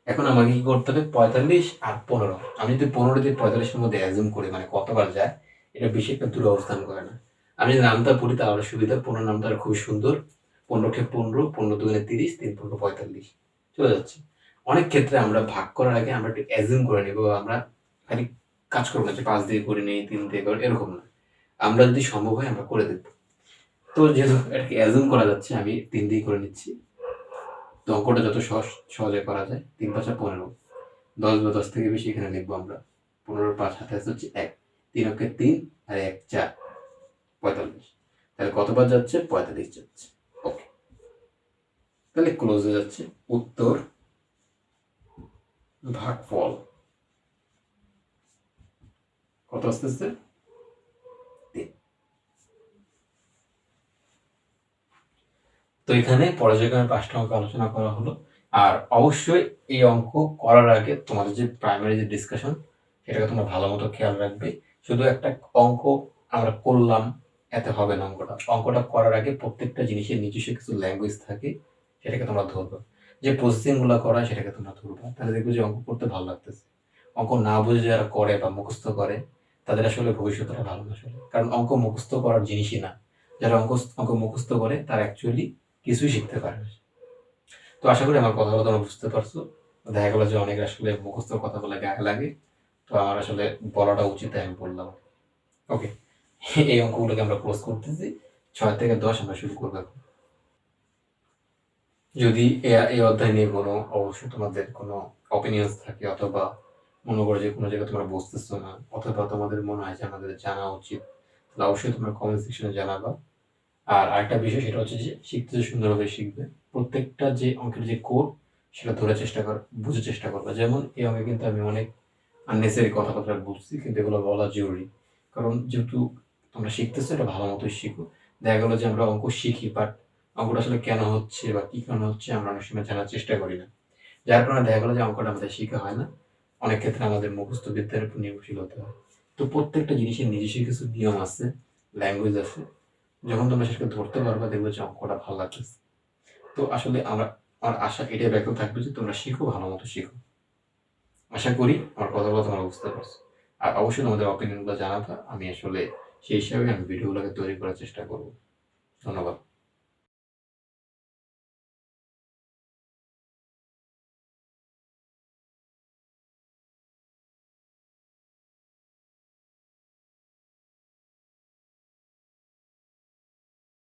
এখন আমাকে কি করতে হবে, 45 আর 15, আমি যদি 15 দিয়ে 45-এর মধ্যে অ্যাজুম করি, মানে কতবার যায়, এটা বেশি একটা দূরে অবস্থান করে না। আমি যদি নামটা পড়ি তাহলে সুবিধা, 15 নামটা খুব সুন্দর, 15-কে 15, 15 দুগুণে 30, 3 15 45 চলে যাচ্ছে। অনেক ক্ষেত্রে আমরা ভাগ করার আগে আমরা একটু অ্যাজুম করে নিব, আমরা খালি কাজ করবো না যে 5 দিয়ে করে নেই, 3 দিয়ে করে, এরকম না, আমরা যদি সম্ভব হয় আমরা করে দেবো। তো যেহেতু এটাকে অ্যাজুম করা যাচ্ছে, আমি 3 দিয়ে করে নিচ্ছি। তো অঙ্কটা যত সহজে করা যায়, 3 5 15, 10 বা 10 থেকে বেশি এখানে লিখবো আমরা। 15 5 হাতে আছে হচ্ছে 1, 3 অক্ষে 3 আর 1 4, 45। তাহলে কতবার যাচ্ছে, 45 যাচ্ছে, ওকে। তাহলে ক্লোজ হয়ে যাচ্ছে, উত্তর ভাগফল কত আসতেছে, 3। তো এখানে পর্যায়ক্রমে 5টা অঙ্ক আলোচনা করা হলো। আর অবশ্যই এই অঙ্ক করার আগে তোমাদের যে প্রাইমারি যে ডিসকাশন, সেটাকে তোমরা ভালো মতো খেয়াল রাখবে। শুধু একটা অঙ্ক আমরা করলাম এতে হবে না, অঙ্কটা করার আগে প্রত্যেকটা জিনিসের নিজস্ব কিছু ল্যাঙ্গুয়েজ থাকে, সেটাকে তোমরা ধরবে, যে প্রসেসিং গুলো করা সেটাকে তোমরা ধরবে, তাহলে দেখবে যে অঙ্ক করতে ভালো লাগতেছে। অঙ্ক না বুঝে যারা করে বা মুখস্থ করে তাদের আসলে ভবিষ্যৎটা ভালো না আসলে, কারণ অঙ্ক মুখস্থ করার জিনিসই না। যারা অঙ্ক মুখস্থ করে তারা অ্যাকচুয়ালি কিছুই শিখতে পারে না। তো আশা করি আমার কথাগুলো তোমরা বুঝতে পারছো। দেখা গেলো যে অনেক আসলে মুখস্থ কথা বলে গায়ে লাগে, তো আমার আসলে বলাটা উচিত, আমি বললাম, ওকে। এই অঙ্কগুলোকে আমরা ক্লোজ করতেছি, 6 থেকে 10 আমরা শুরু করবো এখন। যদি এই অধ্যায় নিয়ে কোনো অবশ্যই তোমাদের কোনো অপিনিয়ন্স থাকে অথবা মনে করো যে কোনো জায়গায় তোমরা বুঝতেছো না অথবা তোমাদের মনে হয় যে আমাদের জানা উচিত, তাহলে অবশ্যই তোমরা কমেন্ট সেকশনে জানাবা। আর আরেকটা বিষয় সেটা হচ্ছে যে শিখতে যে সুন্দরভাবে শিখবে, প্রত্যেকটা যে অঙ্কের যে কোড সেটা ধরার চেষ্টা কর, বুঝার চেষ্টা করবে। যেমন এই অঙ্কে কিন্তু আমি অনেক আননেসেসারি কথাবার্তা বলছি, কিন্তু এগুলো বলা জরুরি, কারণ যেহেতু তোমরা শিখতেছো এটা ভালো মতোই শিখো। দেখা গেলো যে আমরা অঙ্ক শিখি, বাট অঙ্কটা আসলে কেন হচ্ছে বা কি কারণে হচ্ছে আমরা অনেক সময় জানার চেষ্টা করি না, যার কারণে দেখা গেলো যে অঙ্কটা আমাদের শেখা হয় না। অনেক ক্ষেত্রে আমাদের মুখস্থ বিদ্যার উপর নির্ভরশীল হতে হয়। তো প্রত্যেকটা জিনিসের নিজস্ব কিছু নিয়ম আছে, ল্যাঙ্গুয়েজ আছে, যখন তোমরা সেটাকে ধরতে পারবে দেখবে যে অঙ্কটা ভালো লাগতেছে। তো আসলে আমার আশা এটাই ব্যক্ত থাকবে যে তোমরা শিখো, ভালো মতো শিখো। আশা করি আমার কথাগুলো তোমরা বুঝতে পারছো। আর অবশ্যই তোমাদের অপিনিয়নগুলো জানাবা, আমি আসলে সেই হিসাবে আমি ভিডিওগুলোকে তৈরি করার চেষ্টা করবো। ধন্যবাদ।